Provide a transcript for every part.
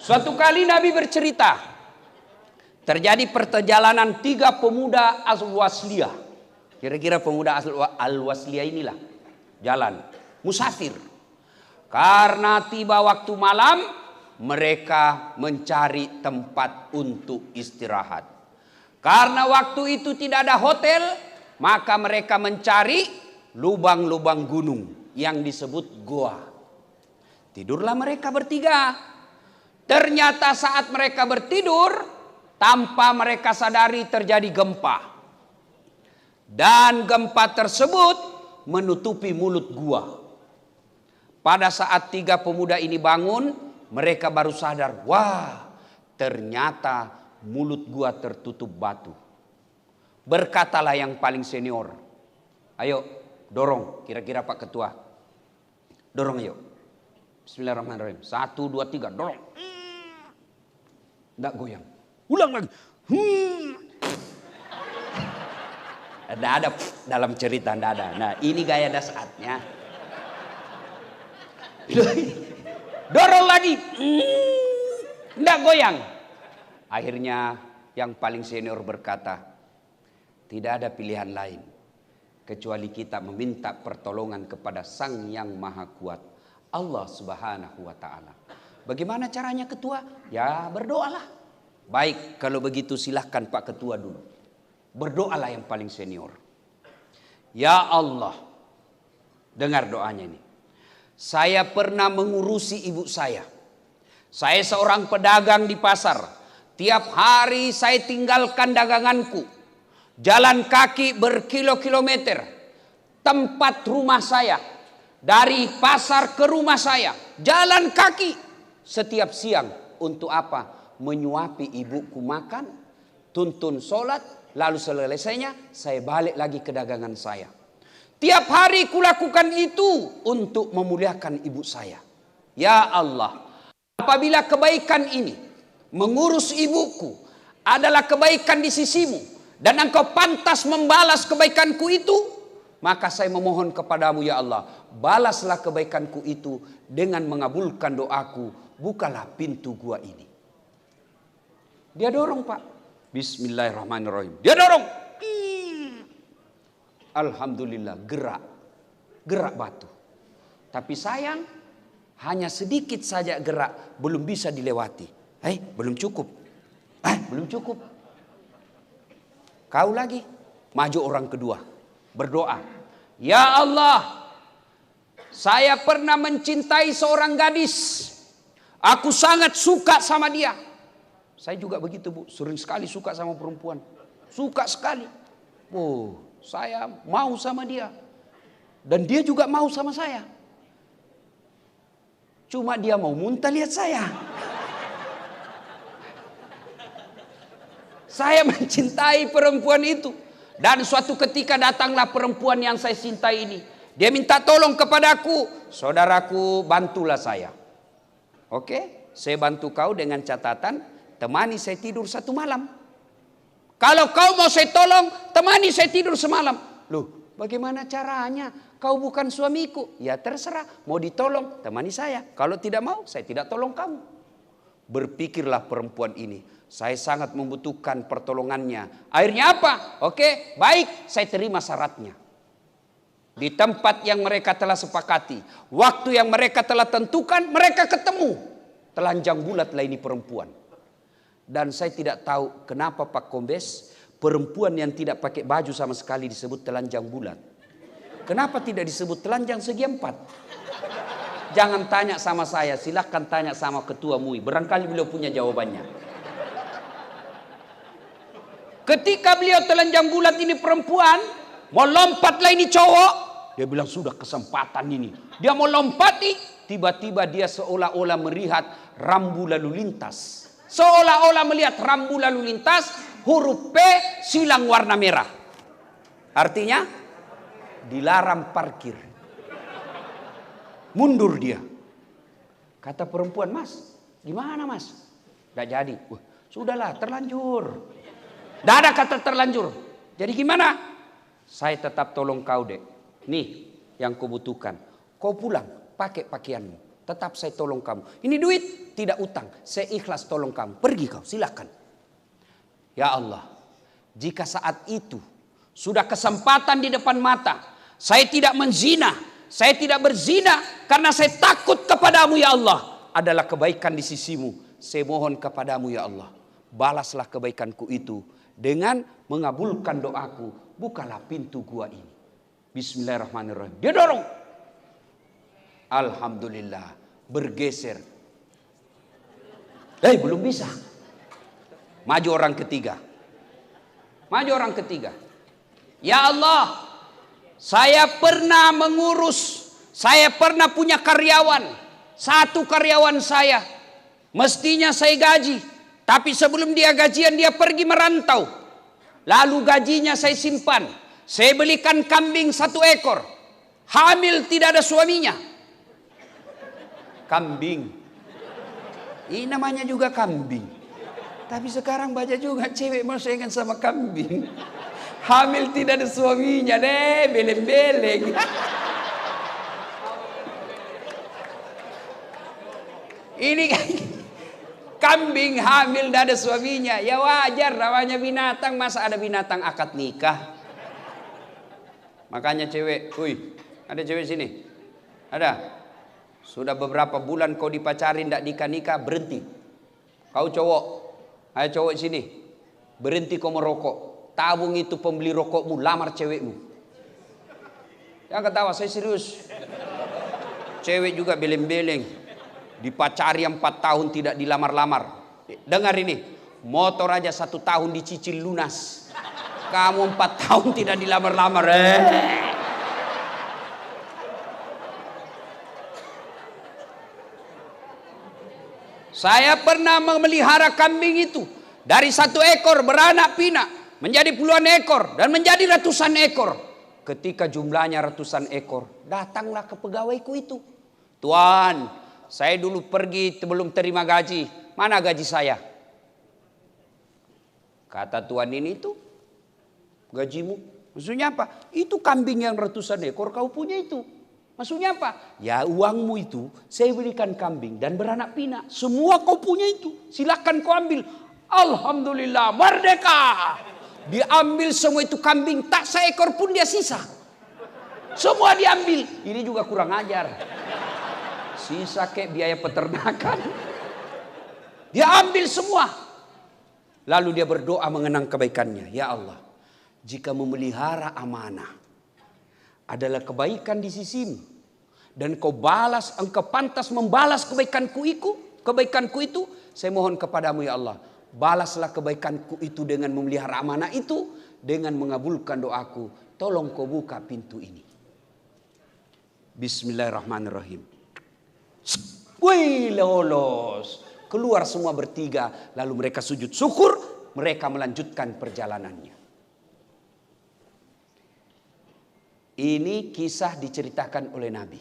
Suatu kali Nabi bercerita, terjadi perjalanan 3 pemuda Al-Wasliyah. Kira-kira pemuda Al-Wasliyah inilah jalan musafir. Karena tiba waktu malam, mereka mencari tempat untuk istirahat. Karena waktu itu tidak ada hotel, maka mereka mencari lubang-lubang gunung yang disebut goa. Tidurlah mereka bertiga. Ternyata saat mereka bertidur, tanpa mereka sadari terjadi gempa. Dan gempa tersebut menutupi mulut gua. Pada saat 3 pemuda ini bangun, mereka baru sadar, wah, ternyata mulut gua tertutup batu. Berkatalah yang paling senior, ayo dorong, kira-kira Pak Ketua. Dorong ayo. Bismillahirrahmanirrahim. 1, 2, 3, dorong. Nggak goyang. Ulang lagi. Ada dalam cerita, nggak ada. Nah, ini gaya dasarnya. Dorong lagi. Nggak goyang. Akhirnya yang paling senior berkata, tidak ada pilihan lain kecuali kita meminta pertolongan kepada Sang Yang Maha Kuat, Allah Subhanahu wa Ta'ala. Bagaimana caranya ketua? Ya berdoalah. Baik, kalau begitu silahkan Pak Ketua dulu. Berdoalah yang paling senior. Ya Allah, dengar doanya ini. Saya pernah mengurusi ibu saya. Saya seorang pedagang di pasar. Tiap hari saya tinggalkan daganganku. Jalan kaki berkilo-kilometer. Tempat rumah saya. Dari pasar ke rumah saya. Jalan kaki. Setiap siang untuk apa? Menyuapi ibuku makan, tuntun sholat, lalu selesainya saya balik lagi ke dagangan saya. Tiap hari kulakukan itu untuk memuliakan ibu saya. Ya Allah, apabila kebaikan ini mengurus ibuku adalah kebaikan di sisimu dan engkau pantas membalas kebaikanku itu, maka saya memohon kepadamu ya Allah, balaslah kebaikanku itu dengan mengabulkan doaku. Bukalah pintu gua ini. Dia dorong Pak. Bismillahirrahmanirrahim. Dia dorong. Alhamdulillah gerak. Gerak batu. Tapi sayang, hanya sedikit saja gerak. Belum bisa dilewati. Belum cukup. Belum cukup. Kau lagi. Maju orang kedua. Berdoa. Ya Allah. Saya pernah mencintai seorang gadis. Aku sangat suka sama dia. Saya juga begitu Bu. Sering sekali suka sama perempuan. Suka sekali. Saya mau sama dia. Dan dia juga mau sama saya. Cuma dia mau muntah lihat saya. Saya mencintai perempuan itu. Dan suatu ketika datanglah perempuan yang saya cintai ini. Dia minta tolong kepadaku. Saudaraku, bantulah saya. Oke, saya bantu kau dengan catatan, temani saya tidur 1 malam. Kalau kau mau saya tolong, temani saya tidur semalam. Loh, bagaimana caranya? Kau bukan suamiku. Ya terserah, mau ditolong, temani saya. Kalau tidak mau, saya tidak tolong kamu. Berpikirlah perempuan ini. Saya sangat membutuhkan pertolongannya. Akhirnya apa? Oke, baik, saya terima syaratnya. Di tempat yang mereka telah sepakati, waktu yang mereka telah tentukan, mereka ketemu. Telanjang bulat lah ini perempuan. Dan saya tidak tahu kenapa Pak Kombes, perempuan yang tidak pakai baju sama sekali disebut telanjang bulat. Kenapa tidak disebut telanjang segi 4? Jangan tanya sama saya, silahkan tanya sama Ketua MUI. Barangkali beliau punya jawabannya. Ketika beliau telanjang bulat ini perempuan, mau lompatlah ini cowok. Dia bilang sudah kesempatan ini. Dia mau lompati, tiba-tiba dia seolah-olah melihat rambu lalu lintas. Seolah-olah melihat rambu lalu lintas, huruf P silang warna merah. Artinya dilarang parkir. Mundur dia. Kata perempuan, Mas, gimana Mas? Gak jadi. Sudahlah, terlanjur. Gak ada kata terlanjur. Jadi gimana? Saya tetap tolong kau dek. Nih yang kau butuhkan. Kau pulang pakai pakaianmu. Tetap saya tolong kamu. Ini duit tidak utang. Saya ikhlas tolong kamu. Pergi kau, silakan. Ya Allah, jika saat itu sudah kesempatan di depan mata, saya tidak menzina, saya tidak berzina karena saya takut kepadamu ya Allah, adalah kebaikan di sisimu. Saya mohon kepadamu ya Allah, balaslah kebaikanku itu dengan mengabulkan doaku. Bukalah pintu gua ini. Bismillahirrahmanirrahim. Dia dorong. Alhamdulillah, bergeser. Belum bisa. Maju orang ketiga. Maju orang ketiga. Ya Allah, saya pernah mengurus, saya pernah punya karyawan. Satu karyawan saya, mestinya saya gaji. Tapi sebelum dia gajian, dia pergi merantau. Lalu gajinya saya simpan. Saya belikan kambing 1 ekor. Hamil tidak ada suaminya. Kambing. Ini namanya juga kambing. Tapi sekarang banyak juga cewek mau saingan sama kambing. Hamil tidak ada suaminya deh, beleng-beleng. Ini kambing hamil tidak ada suaminya. Ya wajar, namanya binatang. Masa ada binatang akad nikah? Makanya cewek, ada cewek sini? Ada? Sudah beberapa bulan kau dipacarin tidak nikah-nikah, berhenti. Kau cowok, ayo cowok sini, berhenti kau merokok. Tabung itu pembeli rokokmu, lamar cewekmu. Jangan ketawa, saya serius. Cewek juga beleng-beleng, dipacari 4 tahun tidak dilamar-lamar. Dengar ini, motor aja 1 tahun dicicil lunas. Kamu 4 tahun tidak dilamar-lamar. Saya pernah memelihara kambing itu. Dari 1 ekor beranak pinak menjadi puluhan ekor dan menjadi ratusan ekor. Ketika jumlahnya ratusan ekor, datanglah ke pegawaiku itu. Tuan, saya dulu pergi belum terima gaji. Mana gaji saya? Kata tuan ini itu, gajimu. Maksudnya apa? Itu kambing yang ratusan ekor kau punya itu. Maksudnya apa? Ya uangmu itu saya belikan kambing dan beranak pinak. Semua kau punya itu. Silakan kau ambil. Alhamdulillah, merdeka. Diambil semua itu kambing, tak seekor pun dia sisa. Semua diambil. Ini juga kurang ajar. Sisa kayak biaya peternakan. Dia ambil semua. Lalu dia berdoa mengenang kebaikannya. Ya Allah, jika memelihara amanah adalah kebaikan di sisimu, dan kau balas, engkau pantas membalas kebaikanku itu, saya mohon kepadamu ya Allah, balaslah kebaikanku itu dengan memelihara amanah itu, dengan mengabulkan doaku. Tolong kau buka pintu ini. Bismillahirrahmanirrahim. Wih, lolos. Keluar semua bertiga, lalu mereka sujud syukur, mereka melanjutkan perjalanannya. Ini kisah diceritakan oleh Nabi.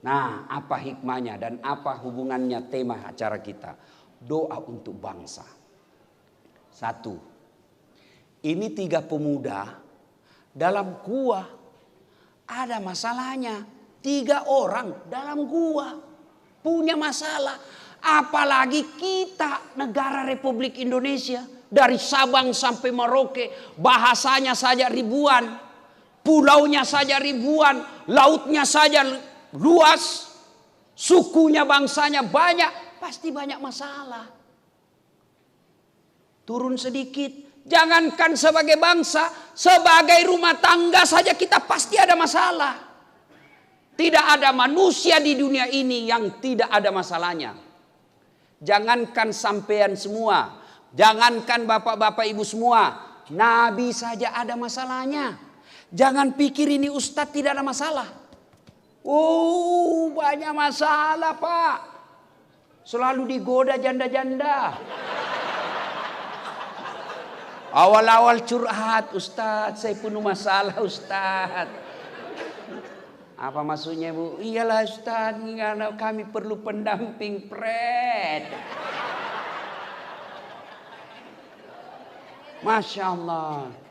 Nah, apa hikmahnya dan apa hubungannya tema acara kita? Doa untuk bangsa. 1. Ini 3 pemuda dalam gua. Ada masalahnya. 3 orang dalam gua punya masalah. Apalagi kita negara Republik Indonesia. Dari Sabang sampai Merauke. Bahasanya saja ribuan. Pulaunya saja ribuan, lautnya saja luas, sukunya, bangsanya banyak, pasti banyak masalah. Turun sedikit, jangankan sebagai bangsa, sebagai rumah tangga saja kita pasti ada masalah. Tidak ada manusia di dunia ini yang tidak ada masalahnya. Jangankan sampean semua, jangankan bapak-bapak ibu semua, Nabi saja ada masalahnya. Jangan pikir ini ustadz tidak ada masalah. Banyak masalah Pak. Selalu digoda janda-janda. Awal-awal curhat, ustadz saya penuh masalah ustadz. Apa maksudnya Bu? Iyalah ustadz, karena kami perlu pendamping pret. Masya Allah.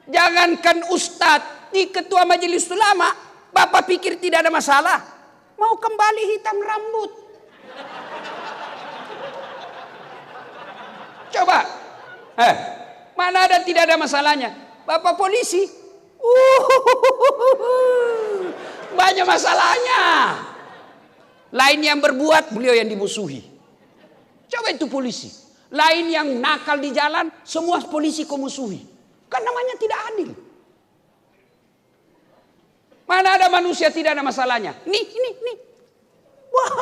Jangankan ustadz, nih ketua majelis ulama, bapak pikir tidak ada masalah? mau kembali hitam rambut. Coba. Mana ada tidak ada masalahnya. Bapak polisi. Banyak masalahnya. Lain yang berbuat, beliau yang dimusuhi. Coba itu polisi. Lain yang nakal di jalan, semua polisi kau musuhi. Kan namanya tidak adil. Mana ada manusia tidak ada masalahnya. Nih. Wah,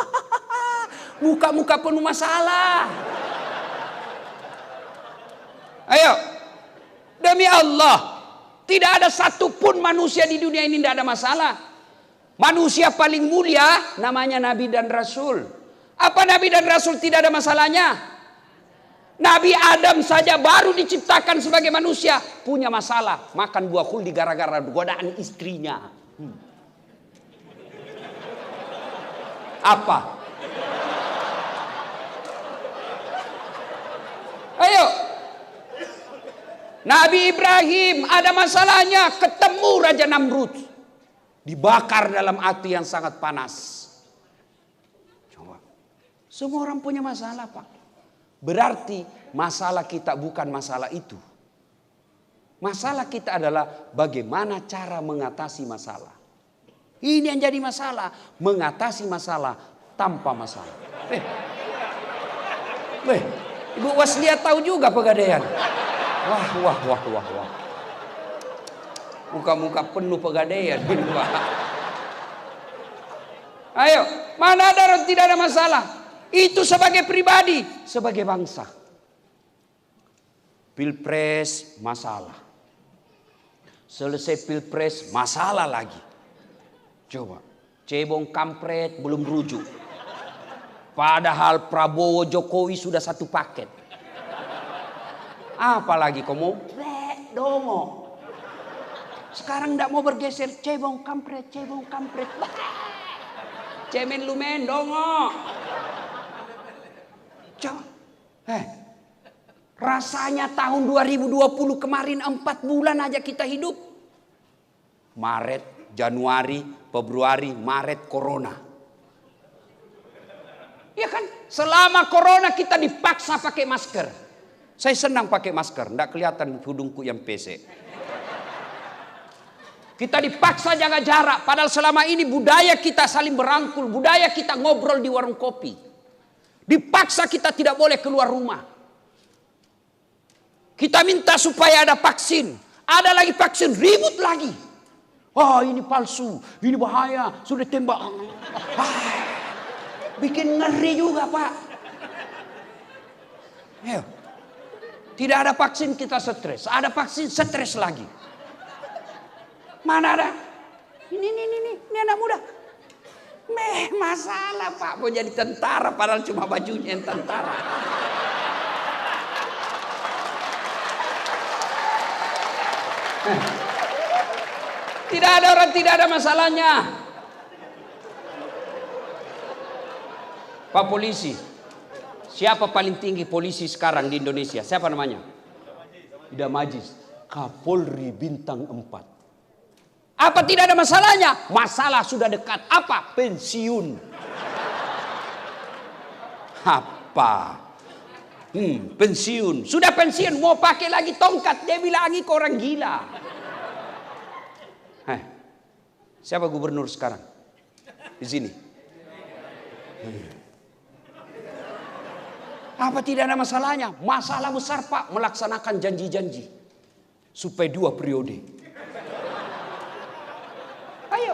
muka-muka penuh masalah. Ayo, demi Allah, tidak ada satupun manusia di dunia ini tidak ada masalah. Manusia paling mulia namanya Nabi dan Rasul. Apa Nabi dan Rasul tidak ada masalahnya? Nabi Adam saja baru diciptakan sebagai manusia punya masalah. Makan buah khuldi gara-gara godaan istrinya. Apa? Ayo. Nabi Ibrahim ada masalahnya ketemu Raja Namrud. Dibakar dalam api yang sangat panas. Coba. Semua orang punya masalah, Pak. Berarti masalah kita bukan masalah itu. Masalah kita adalah bagaimana cara mengatasi masalah. Ini yang jadi masalah. Mengatasi masalah tanpa masalah. Ibu Waslia tahu juga Pegadaian. Wah. Muka-muka penuh Pegadaian. Ayo, mana ada tidak ada masalah. Itu sebagai pribadi, sebagai bangsa. Pilpres masalah. Selesai pilpres masalah lagi. Coba, cebong kampret belum rujuk. Padahal Prabowo Jokowi sudah satu paket. Apalagi kamu dongo. Sekarang tidak mau bergeser cebong kampret. Cemen lumen dongo. Rasanya tahun 2020 kemarin 4 bulan aja kita hidup. Maret, Januari, Februari, Maret, Corona. Ya kan? Selama Corona kita dipaksa pakai masker. Saya senang pakai masker, tidak kelihatan hidungku yang pesek. Kita dipaksa jaga jarak, padahal selama ini budaya kita saling berangkul, budaya kita ngobrol di warung kopi. Dipaksa kita tidak boleh keluar rumah. Kita minta supaya ada vaksin. Ada lagi vaksin, ribut lagi. Oh ini palsu, ini bahaya, sudah tembak. Bikin ngeri juga Pak. Ayo. Tidak ada vaksin kita stres. Ada vaksin stres lagi. Mana ada? Ini anak muda. Masalah Pak. Mau jadi tentara padahal cuma bajunya yang tentara. Tidak ada orang tidak ada masalahnya. Pak polisi. Siapa paling tinggi polisi sekarang di Indonesia? Siapa namanya? Idam Aziz. Kapolri bintang 4. Apa tidak ada masalahnya? Masalah sudah dekat. Apa? Pensiun. Apa? Pensiun. Sudah pensiun. Mau pakai lagi tongkat. Dia bilang lagi kau orang gila. Siapa gubernur sekarang? Di sini. Apa tidak ada masalahnya? Masalah besar Pak. Melaksanakan janji-janji. Supaya 2 periode. Ayo.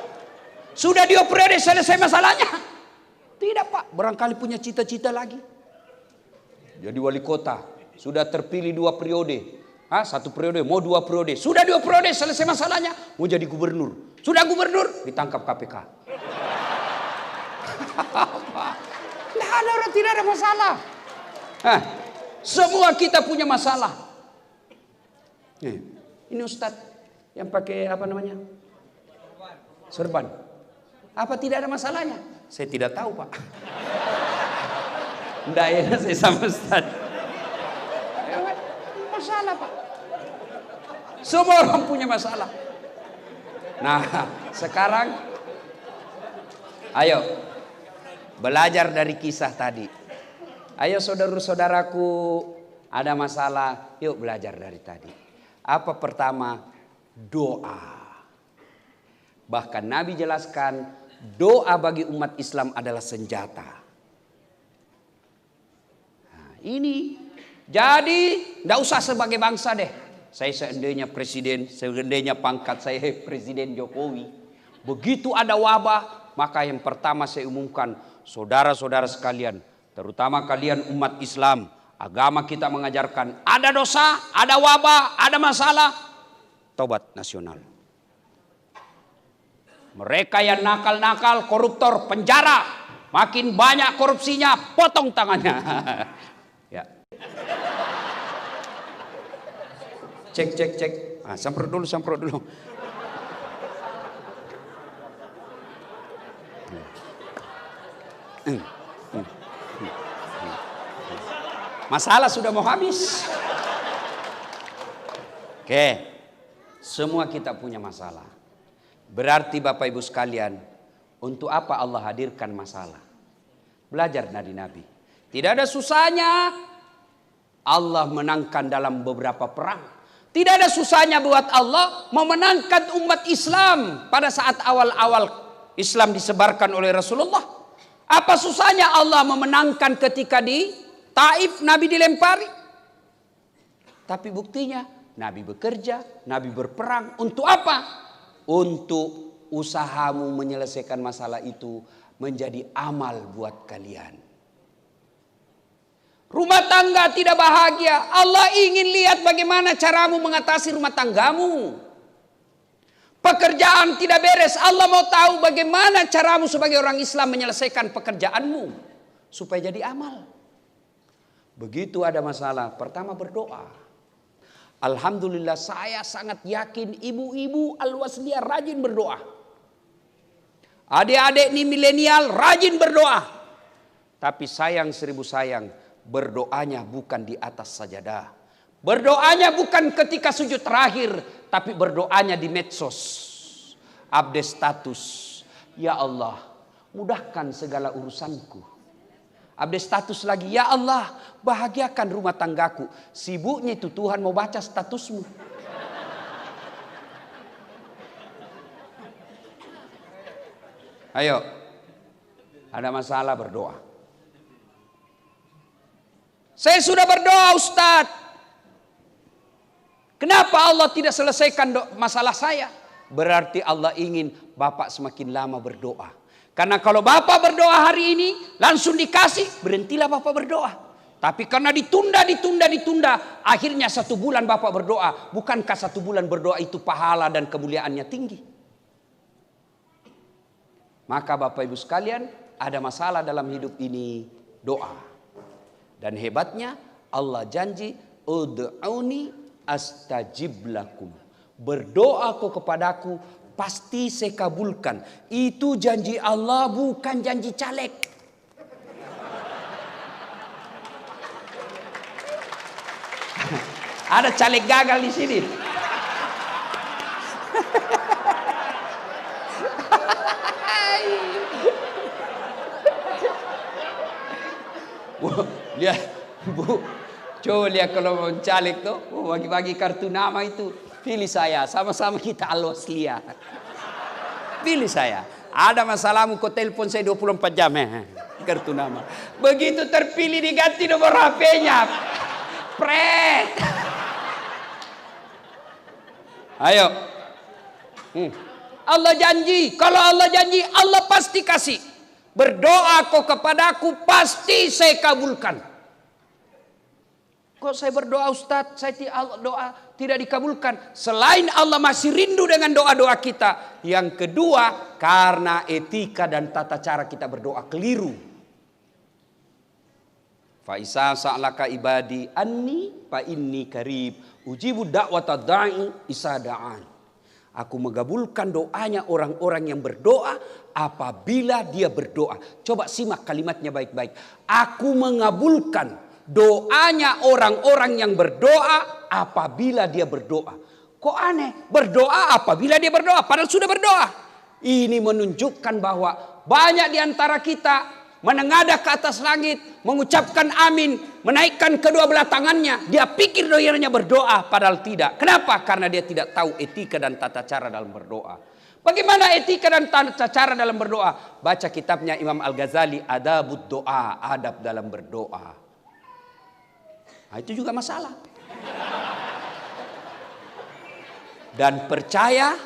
Sudah 2 periode selesai masalahnya? Tidak Pak. Barangkali punya cita-cita lagi. Jadi wali kota. Sudah terpilih 2 periode. 1 periode. Mau 2 periode. Sudah 2 periode selesai masalahnya. Mau jadi gubernur. Sudah gubernur. Ditangkap KPK. Tidak ada orang tidak ada masalah. Semua kita punya masalah. Ini Ustadz yang pakai apa namanya? Serban. Apa tidak ada masalahnya? Saya tidak tahu Pak. Tidak ya saya sama Ustadz. Masalah Pak. Semua orang punya masalah. Nah sekarang Ayo, belajar dari kisah tadi. Ayo saudara-saudaraku, ada masalah, yuk belajar dari tadi. Apa pertama? Doa. Bahkan Nabi jelaskan, doa bagi umat Islam adalah senjata. Nah, ini jadi tidak usah sebagai bangsa deh. Saya seandainya presiden, seandainya pangkat saya Presiden Jokowi. Begitu ada wabah, maka yang pertama saya umumkan, saudara-saudara sekalian, terutama kalian umat Islam, agama kita mengajarkan, ada dosa, ada wabah, ada masalah, tobat nasional. Mereka yang nakal-nakal, koruptor, penjara, makin banyak korupsinya, potong tangannya. Ya. Cek. Semprot dulu. Masalah sudah mau habis. Oke, semua kita punya masalah. Berarti Bapak Ibu sekalian, untuk apa Allah hadirkan masalah? Belajar dari Nabi. Tidak ada susahnya Allah menangkan dalam beberapa perang. Tidak ada susahnya buat Allah memenangkan umat Islam pada saat awal-awal Islam disebarkan oleh Rasulullah. Apa susahnya Allah memenangkan ketika di Taif Nabi dilempari? Tapi buktinya Nabi bekerja, Nabi berperang. Untuk apa? Untuk usahamu menyelesaikan masalah itu menjadi amal buat kalian. Rumah tangga tidak bahagia, Allah ingin lihat bagaimana caramu mengatasi rumah tanggamu. Pekerjaan tidak beres, Allah mau tahu bagaimana caramu sebagai orang Islam menyelesaikan pekerjaanmu supaya jadi amal. Begitu ada masalah, pertama berdoa. Alhamdulillah saya sangat yakin ibu-ibu Al-Wasliyah rajin berdoa. Adik-adik ini milenial rajin berdoa. Tapi sayang seribu sayang, berdoanya bukan di atas sajadah. Berdoanya bukan ketika sujud terakhir, tapi berdoanya di medsos. Update status. Ya Allah, mudahkan segala urusanku. Update status lagi. Ya Allah, bahagiakan rumah tanggaku. Sibuknya itu Tuhan mau baca statusmu. Ayo, ada masalah berdoa. Saya sudah berdoa Ustadz. Kenapa Allah tidak selesaikan masalah saya? Berarti Allah ingin Bapak semakin lama berdoa. Karena kalau Bapak berdoa hari ini langsung dikasih, berhentilah Bapak berdoa. Tapi karena ditunda, akhirnya 1 bulan Bapak berdoa. Bukankah 1 bulan berdoa itu pahala dan kemuliaannya tinggi? Maka Bapak Ibu sekalian, ada masalah dalam hidup ini, doa. Dan hebatnya Allah janji, ud'uni astajib lakum. Berdoa kau kepadaku, pasti saya kabulkan. Itu janji Allah, bukan janji caleg. Ada caleg gagal di sini. Lihat, Bu, coba lihat kalau mau caleg tuh, bagi-bagi kartu nama itu, pilih saya, sama-sama kita Al-Wasliyah. Pilih saya. Ada masalahmu, kau telepon saya 24 jam, kartu nama. Begitu terpilih diganti nomor HP-nya. Pret. Ayo. Allah janji, kalau Allah janji, Allah pasti kasih. Berdoa kau kepadaku, pasti saya kabulkan. Kok saya berdoa Ustadz, saya doa tidak dikabulkan. Selain Allah masih rindu dengan doa-doa kita. Yang kedua, karena etika dan tata cara kita berdoa keliru. Fa isa sa'laka ibadi anni fa inni qarib ujibu da'wata da'i isa da'an. Aku mengabulkan doanya orang-orang yang berdoa apabila dia berdoa. Coba simak kalimatnya baik-baik. Aku mengabulkan doanya orang-orang yang berdoa apabila dia berdoa. Kok aneh? Berdoa apabila dia berdoa, padahal sudah berdoa. Ini menunjukkan bahwa banyak di antara kita menengadah ke atas langit, mengucapkan amin, menaikkan kedua belah tangannya. Dia pikir dirinya berdoa, padahal tidak. Kenapa? Karena dia tidak tahu etika dan tata cara dalam berdoa. Bagaimana etika dan tata cara dalam berdoa? Baca kitabnya Imam Al-Ghazali, Adabud Doa, adab dalam berdoa. Nah, itu juga masalah. Dan percaya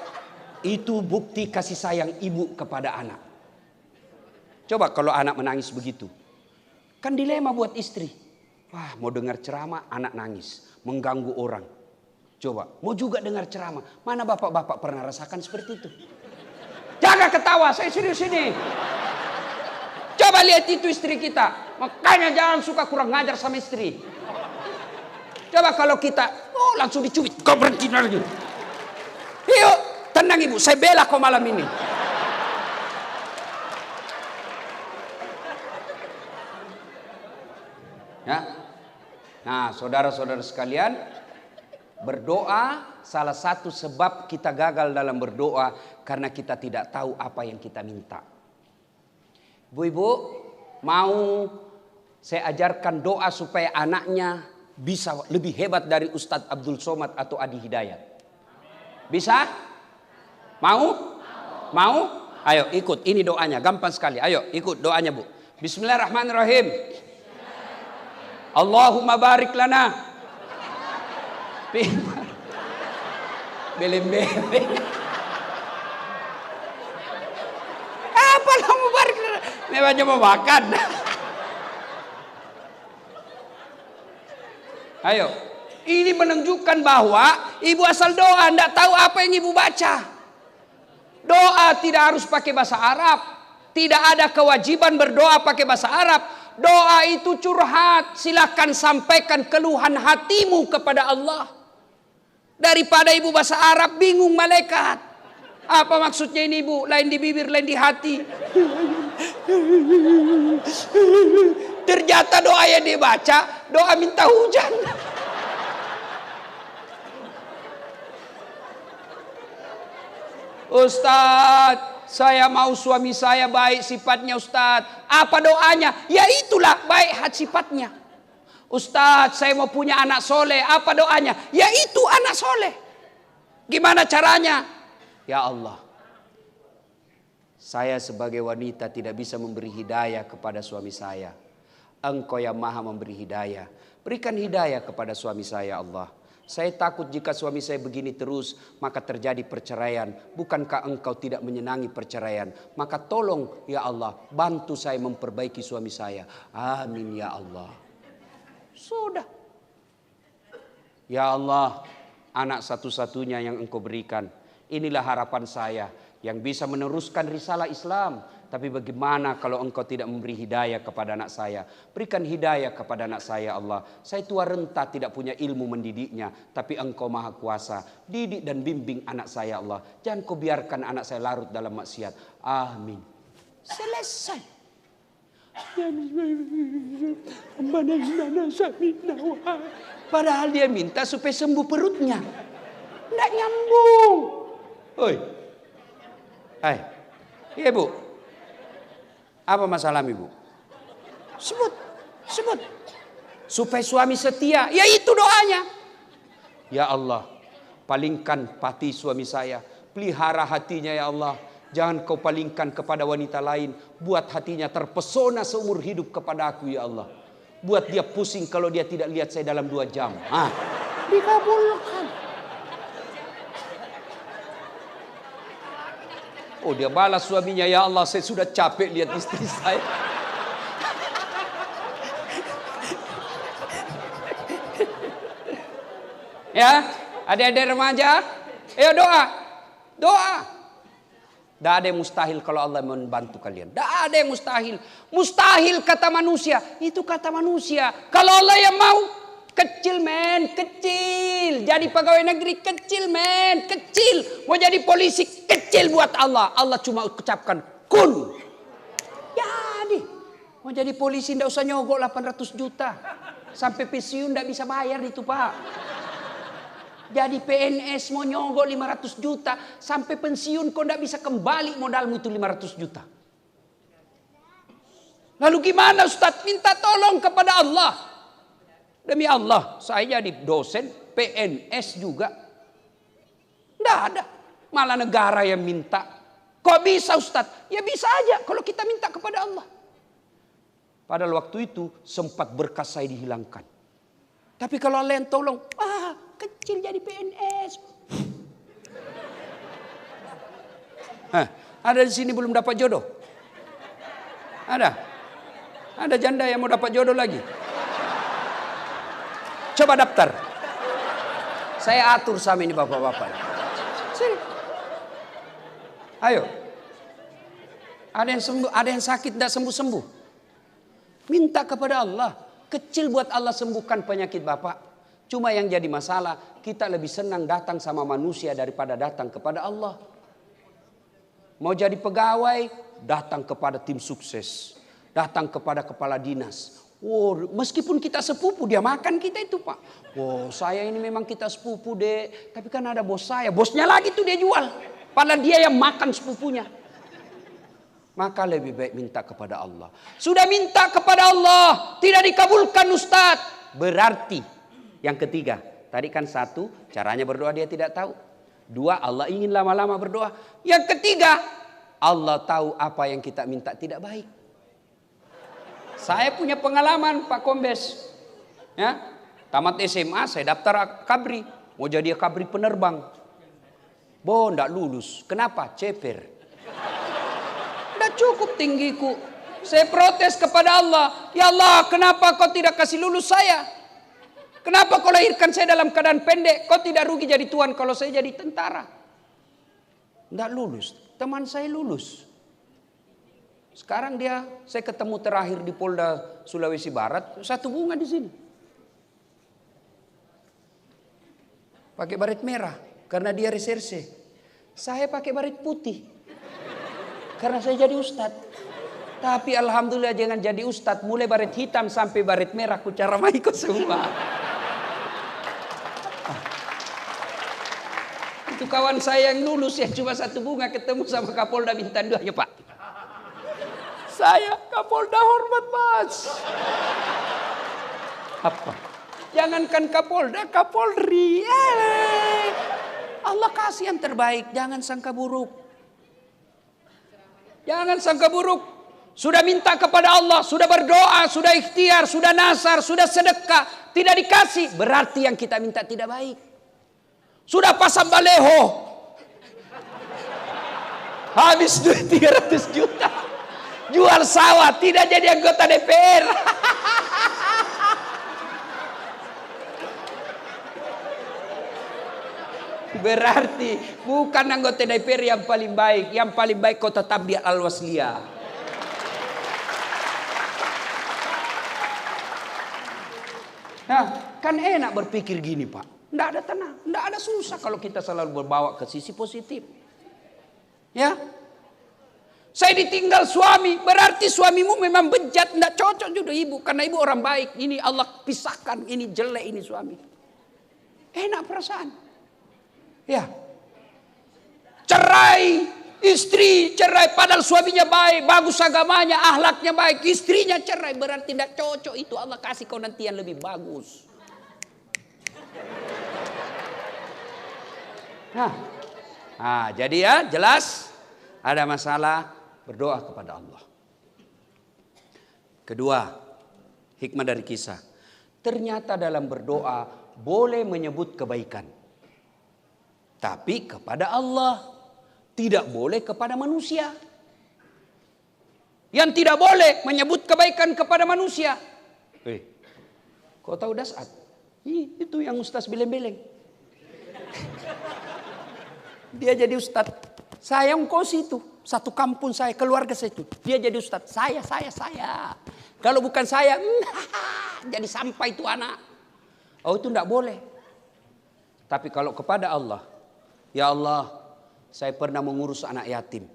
itu bukti kasih sayang ibu kepada anak. Coba kalau anak menangis begitu. Kan dilema buat istri. Wah, mau dengar ceramah, anak nangis. Mengganggu orang. Coba, mau juga dengar ceramah. Mana bapak-bapak pernah rasakan seperti itu? Jangan ketawa, saya serius ini. Coba lihat itu istri kita. Makanya jangan suka kurang ngajar sama istri. Coba kalau kita, langsung dicubit. Kau berhenti lagi. Yuk, tenang ibu, saya bela kau malam ini. Ya. Nah, saudara-saudara sekalian, berdoa salah satu sebab kita gagal dalam berdoa karena kita tidak tahu apa yang kita minta. Ibu-ibu, mau saya ajarkan doa supaya anaknya bisa lebih hebat dari Ustadz Abdul Somad atau Adi Hidayat. Bisa? Mau? Mau? Ayo ikut, ini doanya, gampang sekali. Ayo ikut doanya Bu. Bismillahirrahmanirrahim. Allahumma barik lana. Belem-belem. Apa kamu barik lana? Memangnya mau makan. Ayo. Ini menunjukkan bahwa ibu asal doa, tidak tahu apa yang ibu baca. Doa tidak harus pakai bahasa Arab. Tidak ada kewajiban berdoa pakai bahasa Arab. Doa itu curhat, silakan sampaikan keluhan hatimu kepada Allah. Daripada ibu bahasa Arab bingung malaikat. Apa maksudnya ini ibu? Lain di bibir, lain di hati. Ternyata doa yang dia baca, doa minta hujan. Ustadz, saya mau suami saya baik sifatnya Ustadz. Apa doanya? Ya itulah baik sifatnya. Ustadz, saya mau punya anak soleh. Apa doanya? Ya itu anak soleh. Gimana caranya? Ya Allah, saya sebagai wanita tidak bisa memberi hidayah kepada suami saya. Engkau yang maha memberi hidayah. Berikan hidayah kepada suami saya Allah. Saya takut jika suami saya begini terus, maka terjadi perceraian. Bukankah engkau tidak menyenangi perceraian? Maka tolong ya Allah, bantu saya memperbaiki suami saya. Amin ya Allah. Sudah. Ya Allah, anak satu-satunya yang engkau berikan. Inilah harapan saya yang bisa meneruskan risalah Islam. Tapi bagaimana kalau engkau tidak memberi hidayah kepada anak saya? Berikan hidayah kepada anak saya Allah. Saya tua renta tidak punya ilmu mendidiknya. Tapi engkau maha kuasa. Didik dan bimbing anak saya Allah. Jangan kau biarkan anak saya larut dalam maksiat. Amin. Selesai. Padahal dia minta supaya sembuh perutnya. Tidak nyambung. Oi. Hai. Iya Bu. Apa masalahmu ibu? Sebut. Supaya suami setia. Ya itu doanya. Ya Allah, palingkan hati suami saya. Pelihara hatinya ya Allah. Jangan kau palingkan kepada wanita lain. Buat hatinya terpesona seumur hidup kepada aku ya Allah. Buat dia pusing kalau dia tidak lihat saya dalam 2 jam. Dikabulkan. Oh dia balas suaminya, ya Allah saya sudah capek lihat istri saya. Ya, adik-adik remaja, ayo doa. Doa. Tidak ada yang mustahil kalau Allah membantu kalian. Tidak ada yang mustahil. Mustahil kata manusia, itu kata manusia. Kalau Allah yang mau, kecil men, kecil. Jadi pegawai negeri kecil men, kecil. Mau jadi polisi kecil buat Allah. Allah cuma ucapkan kun. Jadi. Mau jadi polisi tidak usah nyogok 800 juta. Sampai pensiun tidak bisa bayar itu Pak. Jadi PNS mau nyogok 500 juta. Sampai pensiun kau tidak bisa kembali modalmu itu 500 juta. Lalu gimana Ustaz? Minta tolong kepada Allah. Demi Allah, saya jadi dosen, PNS juga. Tidak ada. Malah negara yang minta. Kok bisa Ustaz? Ya bisa aja kalau kita minta kepada Allah. Padahal waktu itu sempat berkas saya dihilangkan. Tapi kalau Allah yang tolong, kecil jadi PNS. Ada di sini belum dapat jodoh? Ada? Ada janda yang mau dapat jodoh lagi? Coba daftar. Saya atur sama ini bapak-bapak. Sini. Ayo. Ada yang sembuh, ada yang sakit tidak sembuh-sembuh. Minta kepada Allah. Kecil buat Allah sembuhkan penyakit bapak. Cuma yang jadi masalah, kita lebih senang datang sama manusia daripada datang kepada Allah. Mau jadi pegawai, datang kepada tim sukses. Datang kepada kepala dinas. Meskipun kita sepupu, dia makan kita itu pak. Saya ini memang kita sepupu dek. Tapi kan ada bos saya. Bosnya lagi tuh dia jual. Padahal dia yang makan sepupunya. Maka lebih baik minta kepada Allah. Sudah minta kepada Allah, tidak dikabulkan Ustadz. Berarti yang ketiga. Tadi kan satu, caranya berdoa dia tidak tahu. Dua, Allah ingin lama-lama berdoa. Yang ketiga, Allah tahu apa yang kita minta tidak baik. Saya punya pengalaman Pak Kombes. Ya, tamat SMA saya daftar kabri. Mau jadi kabri penerbang. Enggak lulus. Kenapa? Ceper. Enggak cukup tinggiku. Saya protes kepada Allah. Ya Allah, kenapa kau tidak kasih lulus saya? Kenapa kau lahirkan saya dalam keadaan pendek? Kau tidak rugi jadi tuan kalau saya jadi tentara. Enggak lulus. Teman saya lulus. Sekarang saya ketemu terakhir di Polda Sulawesi Barat, satu bunga di sini. Pakai baret merah, karena dia reserse. Saya pakai baret putih, karena saya jadi ustadz. Tapi alhamdulillah jangan jadi ustadz, mulai baret hitam sampai baret merah, ku cara ikut semua. Itu kawan saya yang lulus ya, cuma satu bunga ketemu sama Kapolda Bintang 2 ya Pak. Saya Kapolda hormat mas. Apa? Jangankan Kapolda, Kapolri. Allah kasih yang terbaik. Jangan sangka buruk. Jangan sangka buruk. Sudah minta kepada Allah, sudah berdoa, sudah ikhtiar, sudah nasar, sudah sedekah. Tidak dikasih, berarti yang kita minta tidak baik. Sudah pasang baleho. Habis duit 300 juta. Jual sawah, tidak jadi anggota DPR. Berarti bukan anggota DPR yang paling baik. Yang paling baik kau tetap di Al-Wasliyah. Nah, kan enak berpikir gini Pak. Tidak ada tenang, tidak ada susah kalau kita selalu berbawa ke sisi positif. Ya. Saya ditinggal suami, berarti suamimu memang bejat, tidak cocok juga ibu. Karena ibu orang baik, ini Allah pisahkan, ini jelek, ini suami. Enak perasaan. Ya. Cerai, istri cerai, padahal suaminya baik, bagus agamanya, ahlaknya baik. Istrinya cerai, berarti tidak cocok itu. Allah kasih kau nanti yang lebih bagus. Nah, jadi ya jelas ada masalah. Berdoa kepada Allah. Kedua, hikmah dari kisah. Ternyata dalam berdoa boleh menyebut kebaikan. Tapi kepada Allah. Tidak boleh kepada manusia. Yang tidak boleh menyebut kebaikan kepada manusia. Kau tahu Dasat? Itu yang Ustaz beleng-beleng. Dia jadi Ustaz. Saya engkau situ. Satu kampung saya, keluarga saya itu. Dia jadi Ustaz. Saya. Kalau bukan saya, jadi sampai itu anak. Itu tidak boleh. Tapi kalau kepada Allah. Ya Allah, saya pernah mengurus anak yatim.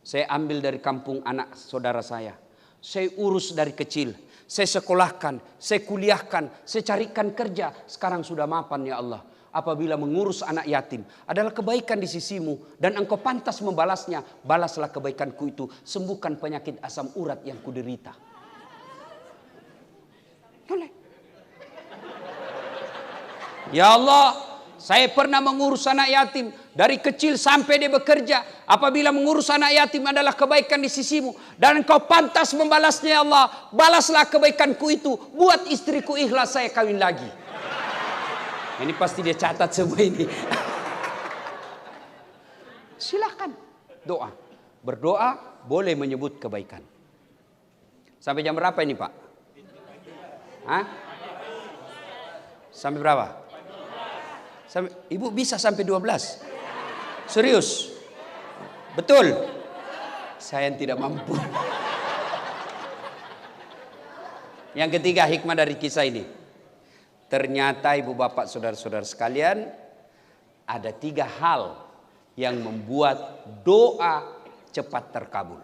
Saya ambil dari kampung anak saudara saya. Saya urus dari kecil. Saya sekolahkan, saya kuliahkan, saya carikan kerja. Sekarang sudah mapan ya Allah. apabila mengurus anak yatim adalah kebaikan di sisimu dan engkau pantas membalasnya, balaslah kebaikanku itu, sembuhkan penyakit asam urat yang kuderita. Boleh. Ya Allah, saya pernah mengurus anak yatim dari kecil sampai dia bekerja. Apabila mengurus anak yatim adalah kebaikan di sisimu dan engkau pantas membalasnya, ya Allah, balaslah kebaikanku itu, buat istriku ikhlas saya kawin lagi. Ini pasti dia catat semua ini. Silakan doa. Berdoa boleh menyebut kebaikan. Sampai jam berapa ini, Pak? Hah? Sampai berapa? Sampai, Ibu bisa sampai 12? Serius? Betul? Saya yang tidak mampu. Yang ketiga, hikmah dari kisah ini. Ternyata ibu bapak saudara-saudara sekalian, ada 3 hal yang membuat doa cepat terkabul.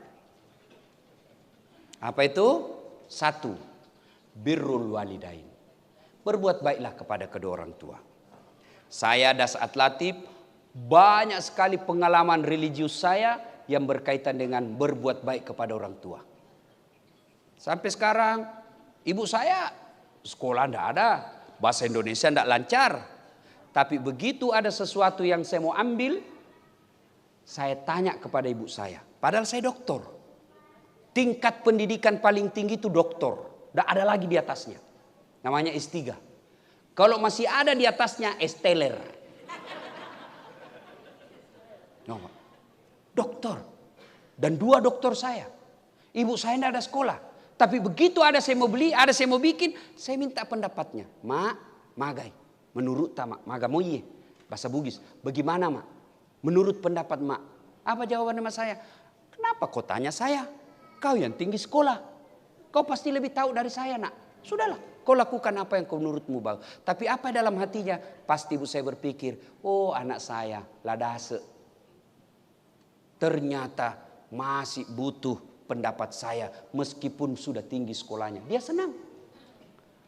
Apa itu? 1, birrul walidain. Berbuat baiklah kepada kedua orang tua. Saya Das Atlatif banyak sekali pengalaman religius saya yang berkaitan dengan berbuat baik kepada orang tua. Sampai sekarang ibu saya sekolah tidak ada, bahasa Indonesia tidak lancar. Tapi begitu ada sesuatu yang saya mau ambil, saya tanya kepada ibu saya. Padahal saya doktor. Tingkat pendidikan paling tinggi itu doktor. Tidak ada lagi di atasnya. Namanya S3. Kalau masih ada di atasnya S-teler. No, dokter. Dan 2 dokter saya. Ibu saya tidak ada sekolah. Tapi begitu ada saya mau beli, ada saya mau bikin, saya minta pendapatnya. Mak, magai. Menurut mak, magamoye. Bahasa Bugis. Bagaimana mak? Menurut pendapat mak. Apa jawaban sama saya? Kenapa kau tanya saya? Kau yang tinggi sekolah. Kau pasti lebih tahu dari saya nak. Sudahlah. Kau lakukan apa yang kau menurutmu bagus. Tapi apa dalam hatinya? Pasti ibu saya berpikir, oh anak saya ladase. Ternyata masih butuh pendapat saya meskipun sudah tinggi sekolahnya. Dia senang.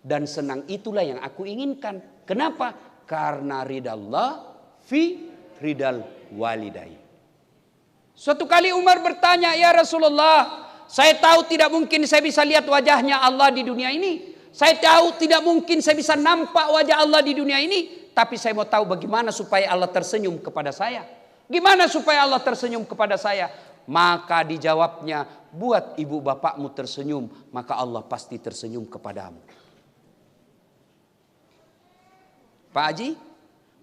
Dan senang itulah yang aku inginkan. Kenapa? Karena ridallah fi ridal walidai. Suatu kali Umar bertanya, ya Rasulullah, saya tahu tidak mungkin saya bisa lihat wajahnya Allah di dunia ini. Saya tahu tidak mungkin saya bisa nampak wajah Allah di dunia ini. Tapi saya mau tahu bagaimana supaya Allah tersenyum kepada saya. Gimana supaya Allah tersenyum kepada saya? Maka dijawabnya, buat ibu bapakmu tersenyum, maka Allah pasti tersenyum kepadamu. Pak Haji,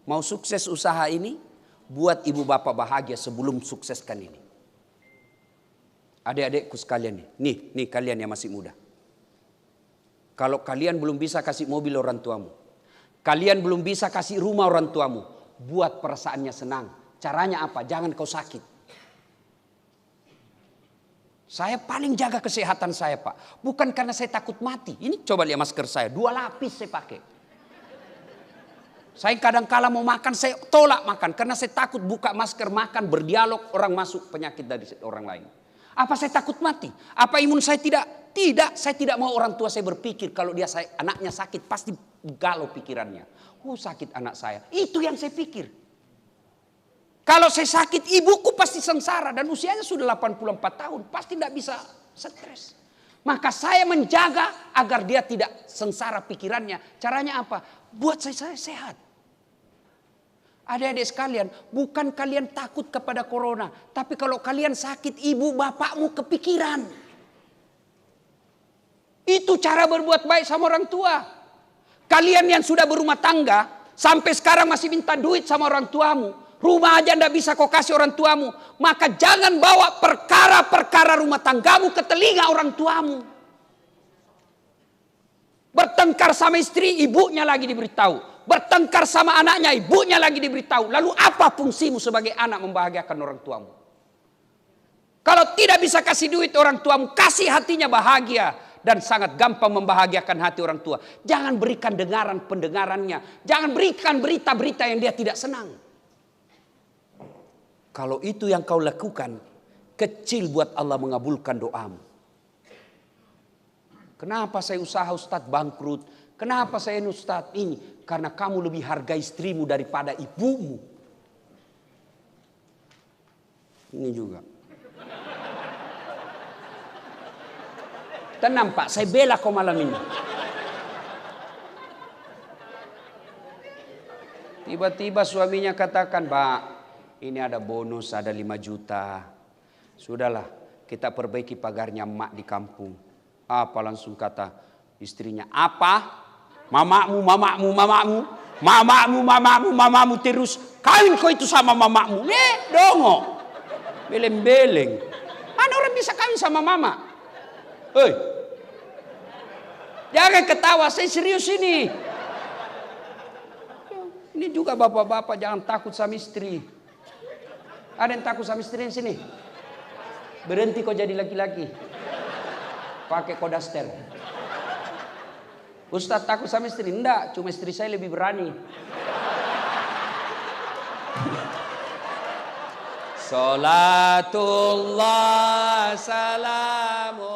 mau sukses usaha ini? Buat ibu bapak bahagia sebelum sukseskan ini. Adik-adikku sekalian nih kalian yang masih muda. Kalau kalian belum bisa kasih mobil orang tuamu, kalian belum bisa kasih rumah orang tuamu, buat perasaannya senang. Caranya apa? Jangan kau sakit. Saya paling jaga kesehatan saya Pak. Bukan karena saya takut mati. Ini coba lihat masker saya. 2 lapis saya pakai. Saya kadang kala mau makan saya tolak makan. Karena saya takut buka masker makan berdialog orang masuk penyakit dari orang lain. Apa saya takut mati? Apa imun saya tidak? Tidak. Saya tidak mau orang tua saya berpikir kalau anaknya sakit pasti galau pikirannya. Oh sakit anak saya. Itu yang saya pikir. Kalau saya sakit, ibuku pasti sengsara. Dan usianya sudah 84 tahun. Pasti tidak bisa stres. Maka saya menjaga agar dia tidak sengsara pikirannya. Caranya apa? Buat saya sehat. Adik-adik sekalian, bukan kalian takut kepada corona. Tapi kalau kalian sakit, ibu bapakmu kepikiran. Itu cara berbuat baik sama orang tua. Kalian yang sudah berumah tangga, sampai sekarang masih minta duit sama orang tuamu. Rumah aja ndak bisa kau kasih orang tuamu. Maka jangan bawa perkara-perkara rumah tanggamu ke telinga orang tuamu. Bertengkar sama istri, ibunya lagi diberitahu. Bertengkar sama anaknya, ibunya lagi diberitahu. Lalu apa fungsimu sebagai anak membahagiakan orang tuamu? Kalau tidak bisa kasih duit orang tuamu, kasih hatinya bahagia. Dan sangat gampang membahagiakan hati orang tua. Jangan berikan pendengarannya. Jangan berikan berita-berita yang dia tidak senang. Kalau itu yang kau lakukan, kecil buat Allah mengabulkan doamu. Kenapa saya usaha Ustadz bangkrut? Kenapa saya Ustadz ini? Karena kamu lebih harga istrimu daripada ibumu. Ini juga. Tenang Pak, saya bela kau malam ini. Tiba-tiba suaminya katakan, Pak, ini ada bonus, ada 5 juta. Sudahlah, kita perbaiki pagarnya emak di kampung. Apa langsung kata istrinya, apa? Mamamu terus. Kawin kau itu sama mamamu. Dongo. Beleng-beleng. Mana orang bisa kawin sama mama? Hei. Jangan ketawa, saya serius ini. Ini juga bapak-bapak jangan takut sama istri. Ada yang takut sama istri di sini? Berhenti kau jadi laki-laki. Pakai kodaster. Ustadz takut sama istri? Enggak, cuma istri saya lebih berani. Salatullah salamu